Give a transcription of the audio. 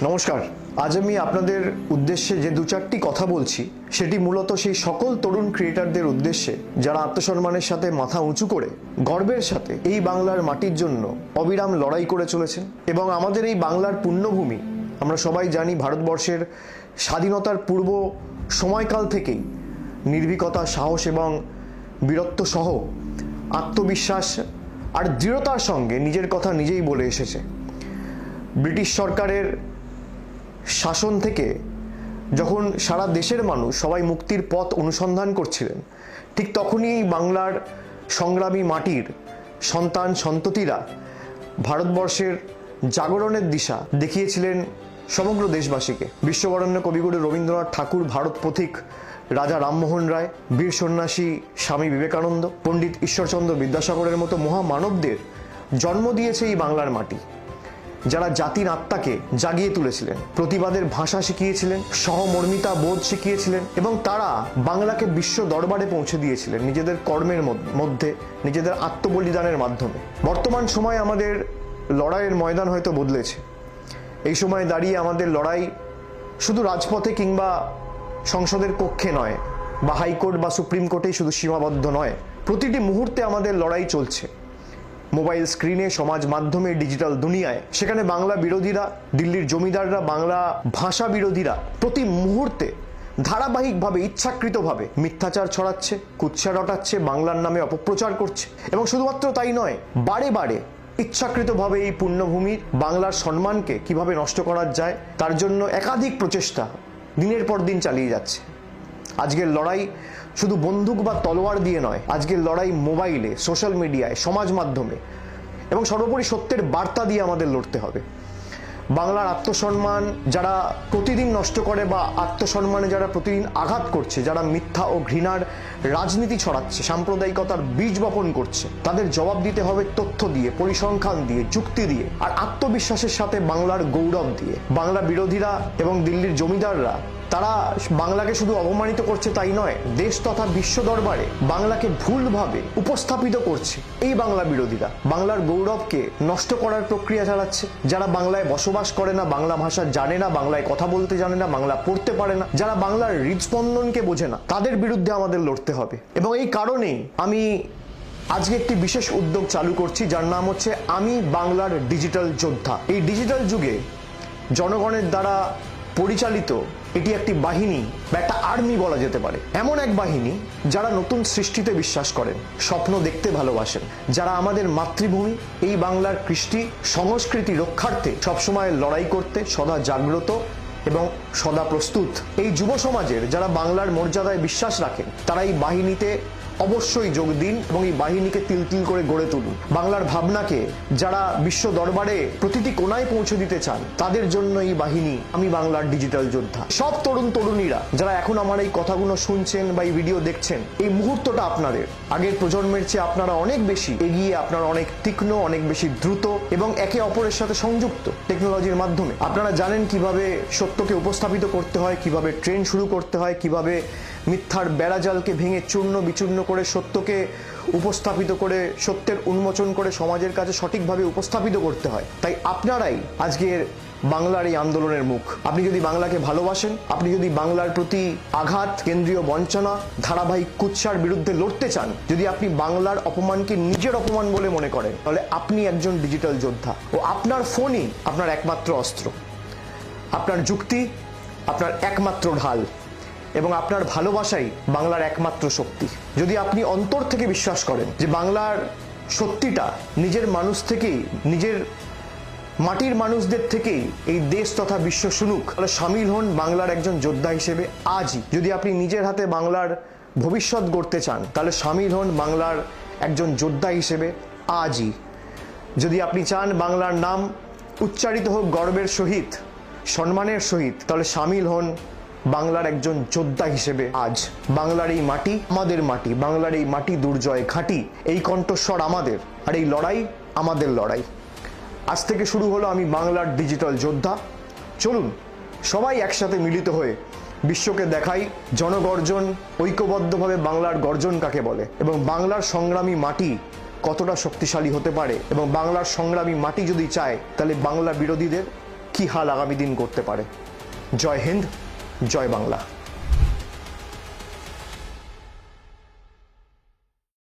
নমস্কার। আজ আমি আপনাদের উদ্দেশ্যে যে দু চারটি কথা বলছি সেটি মূলত সেই সকল তরুণ ক্রিয়েটারদের উদ্দেশ্যে যারা আত্মসম্মানের সাথে মাথা উঁচু করে গর্বের সাথে এই বাংলার মাটির জন্য অবিরাম লড়াই করে চলেছেন। এবং আমাদের এই বাংলার পুণ্যভূমি, আমরা সবাই জানি ভারতবর্ষের স্বাধীনতার পূর্ব সময়কাল থেকেই নির্ভীকতা, সাহস এবং বীরত্ব সহ আত্মবিশ্বাস আর দৃঢ়তার সঙ্গে নিজের কথা নিজেই বলে এসেছে। ব্রিটিশ সরকারের শাসন থেকে যখন সারা দেশের মানুষ সবাই মুক্তির পথ অনুসন্ধান করছিলেন, ঠিক তখনই এই বাংলার সংগ্রামী মাটির সন্তান সন্ততিরা ভারতবর্ষের জাগরণের দিশা দেখিয়েছিলেন সমগ্র দেশবাসীকে। বিশ্ববরেণ্য কবিগুরু রবীন্দ্রনাথ ঠাকুর, ভারত পথিক রাজা রামমোহন রায়, বীর সন্ন্যাসী স্বামী বিবেকানন্দ, পণ্ডিত ঈশ্বরচন্দ্র বিদ্যাসাগরের মতো মহামানবদের জন্ম দিয়েছে এই বাংলার মাটি, যারা জাতির আত্মাকে জাগিয়ে তুলেছিলেন, প্রতিবাদের ভাষা শিখিয়েছিলেন, সহমর্মিতা বোধ শিখিয়েছিলেন এবং তারা বাংলাকে বিশ্ব দরবারে পৌঁছে দিয়েছিলেন নিজেদের কর্মের মধ্যে, নিজেদের আত্মবলিদানের মাধ্যমে। বর্তমান সময়ে আমাদের লড়াইয়ের ময়দান হয়তো বদলেছে। এই সময় দাঁড়িয়ে আমাদের লড়াই শুধু রাজপথে কিংবা সংসদের কক্ষে নয়, বা হাইকোর্ট বা সুপ্রিম কোর্টেই শুধু সীমাবদ্ধ নয়। প্রতিটি মুহূর্তে আমাদের লড়াই চলছে মোবাইল স্ক্রিনে, সমাজ মাধ্যমে, ডিজিটাল দুনিয়ায়। সেখানে বাংলা বিরোধীরা, দিল্লির জমিদাররা, বাংলা ভাষা বিরোধীরা প্রতি মুহূর্তে ধারাবাহিকভাবে, ইচ্ছাকৃতভাবে মিথ্যাচার ছড়াচ্ছে, কুৎসা রটাচ্ছে, বাংলার নামে অপপ্রচার করছে। এবং শুধুমাত্র তাই নয়, বারে বারে ইচ্ছাকৃতভাবে এই পুণ্যভূমির বাংলার সম্মানকে কিভাবে নষ্ট করা যায় তার জন্য একাধিক প্রচেষ্টা দিনের পর দিন চালিয়ে যাচ্ছে। আজকের লড়াই শুধু বন্দুক বা তলোয়ার দিয়ে নয়, আজকের লড়াই মোবাইলে, সোশ্যাল মিডিয়ায়, সমাজ মাধ্যমে এবং সর্বোপরি সত্যের বার্তা দিয়ে আমাদের লড়তে হবে। বাংলার আত্মসম্মান যারা প্রতিদিন নষ্ট করে বা আত্মসম্মানে যারা প্রতিদিন আঘাত করছে, যারা মিথ্যা ও ঘৃণার রাজনীতি ছড়াচ্ছে, সাম্প্রদায়িকতার বীজ বপন করছে, তাদের জবাব দিতে হবে তথ্য দিয়ে, পরিসংখ্যান দিয়ে, যুক্তি দিয়ে আর আত্মবিশ্বাসের সাথে বাংলার গৌরব দিয়ে। বাংলা বিরোধীরা এবং দিল্লির জমিদাররা তারা বাংলাকে শুধু অপমানিত করছে তাই নয়, দেশ তথা বিশ্ব দরবারে বাংলাকে ভুলভাবে উপস্থাপিত করছে। এই বাংলা বিরোধীরা বাংলার গৌরবকে নষ্ট করার প্রক্রিয়া চালাচ্ছে। যারা বাংলায় বসবাস করে না, বাংলা ভাষা জানে না, বাংলায় কথা বলতে জানে না, বাংলা পড়তে পারে না, যারা বাংলার হৃদস্পন্দনকে বোঝে না, তাদের বিরুদ্ধে আমাদের লড়তে হবে। এবং এই কারণেই আমি আজকে একটি বিশেষ উদ্যোগ চালু করছি, যার নাম হচ্ছে আমি বাংলার ডিজিটাল যোদ্ধা। এই ডিজিটাল যুগে জনগণের দ্বারা পরিচালিত এটি একটি বাহিনী বা একটা আর্মি বলা যেতে পারে। এমন এক বাহিনী যারা নতুন সৃষ্টিতে বিশ্বাস করেন, স্বপ্ন দেখতে ভালোবাসেন, যারা আমাদের মাতৃভূমি এই বাংলার কৃষ্টি সংস্কৃতি রক্ষার্থে সবসময় লড়াই করতে সদা জাগ্রত এবং সদা প্রস্তুত। এই যুব সমাজের যারা বাংলার মর্যাদায় বিশ্বাস রাখেন, তারা এই বাহিনীতে অবশ্যই যোগ দিন এবং এই বাহিনীকে তিল তিল করে গড়ে তুলুন। বাংলার ভাবনাকে যারা বিশ্ব দরবারে প্রতিটি কোণায় পৌঁছে দিতে চান, তাদের জন্য এই বাহিনী আমি বাংলার ডিজিটাল যোদ্ধা। সব তরুণ তরুণীরা যারা এখন আমার এই কথাগুলো শুনছেন বা এই ভিডিও দেখছেন, এই মুহূর্তটা আপনাদের। আগের প্রজন্মের চেয়ে আপনারা অনেক বেশি এগিয়ে, আপনারা অনেক তীক্ষ্ণ, অনেক বেশি দ্রুত এবং একে অপরের সাথে সংযুক্ত টেকনোলজির মাধ্যমে। আপনারা জানেন কিভাবে সত্যকে উপস্থাপিত করতে হয়, কিভাবে ট্রেন শুরু করতে হয়, কিভাবে মিথ্যার বেড়াজালকে ভেঙে চূর্ণ বিচূর্ণ করে সত্যকে উপস্থাপিত করে, সত্যের উন্মোচন করে সমাজের কাছে সঠিকভাবে উপস্থাপিত করতে হয়। তাই আপনারাই আজকের বাংলার এই আন্দোলনের মুখ। আপনি যদি বাংলাকে ভালোবাসেন, আপনি যদি বাংলার প্রতি আঘাত, কেন্দ্রীয় বঞ্চনা, ধারাবাহিক কুৎসার বিরুদ্ধে লড়তে চান, যদি আপনি বাংলার অপমানকে নিজের অপমান বলে মনে করেন, তাহলে আপনি একজন ডিজিটাল যোদ্ধা ও আপনার ফোনই আপনার একমাত্র অস্ত্র, আপনার যুক্তি আপনার একমাত্র ঢাল এবং আপনার ভালোবাসাই বাংলার একমাত্র শক্তি। যদি আপনি অন্তর থেকে বিশ্বাস করেন যে বাংলার সত্যিটা নিজের মানুষ থেকেই, নিজের মাটির মানুষদের থেকেই এই দেশ তথা বিশ্ব শুনুক, তাহলে সামিল হন বাংলার একজন যোদ্ধা হিসেবে আজই। যদি আপনি নিজের হাতে বাংলার ভবিষ্যৎ গড়তে চান, তাহলে সামিল হন বাংলার একজন যোদ্ধা হিসেবে আজই। যদি আপনি চান বাংলার নাম উচ্চারিত হোক গর্বের সহিত, সম্মানের সহিত, তাহলে সামিল হন বাংলার একজন যোদ্ধা হিসেবে আজ। বাংলার এই মাটি আমাদের মাটি, বাংলার এই মাটি দুর্জয় ঘাঁটি, এই কণ্ঠস্বর আমাদের, আর এই লড়াই আমাদের লড়াই। আজ থেকে শুরু হলো আমি বাংলার ডিজিটাল যোদ্ধা। চলুন সবাই একসাথে মিলিত হয়ে বিশ্বকে দেখাই জনগর্জন, ঐক্যবদ্ধভাবে বাংলার গর্জন কাকে বলে এবং বাংলার সংগ্রামী মাটি কতটা শক্তিশালী হতে পারে। এবং বাংলার সংগ্রামী মাটি যদি চায়, তাহলে বাংলা বিরোধীদের কি হাল আগামী দিন করতে পারে। জয় হিন্দ, জয় বাংলা।